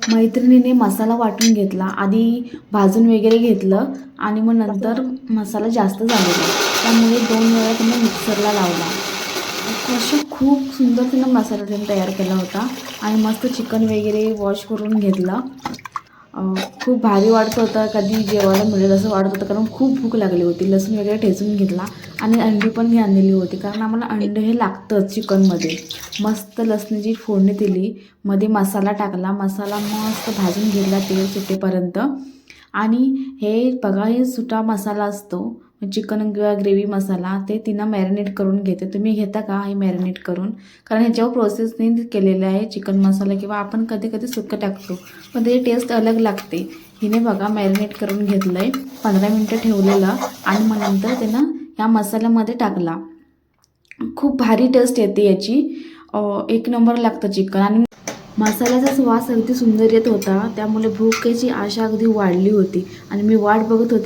मैत्रिणीने मसाला वाटून घेतला, आधी भाजून वगैरे घेतलं आणि मग नंतर मसाला जास्त झालेला, त्यामुळे 2 वेळा तिने मिक्सरला लावला. असं खूप सुंदर तिनं मसाला तयार केला होता आणि मस्त चिकन वगैरे वॉश करून घेतलं. खूप भारी वाटत होतं, कधी जेवायला मिळेल असं वाटत होतं, कारण खूप भूक लागली होती. लसूण वगैरे ठेचून घेतला आणि अंडी पण मी आणलेली होती, कारण आम्हाला अंडं हे लागतं चिकनमध्ये. मस्त लसणाची फोडणी दिली, मध्ये मसाला टाकला, मसाला मस्त भाजून घेतला तेल सुटेपर्यंत. आणि हे बघा, हे सुटा मसाला असतो चिकन किंवा ग्रेव्ही मसाला, ते तिनं मॅरिनेट करून घेते. तुम्ही घेता का हे मॅरिनेट करून? कारण ह्याच्यावर प्रोसेसने केलेलं आहे चिकन मसाला, किंवा आपण कधी कधी सुक्का टाकतो, पण त्याची टेस्ट अलग लागते. हिने बघा मॅरिनेट करून घेतलं आहे, 15 मिनटं ठेवलेलं आणि मग नंतर त्यानं ह्या मसाल्यामध्ये टाकला. खूप भारी टेस्ट येते याची, एक नंबर लागतं चिकन. आणि मसाल्याचा वास अगदी सुंदर येत होता, त्यामुळे भूकेची आशा अगदी वाढली होती आणि मी वाट बघत होते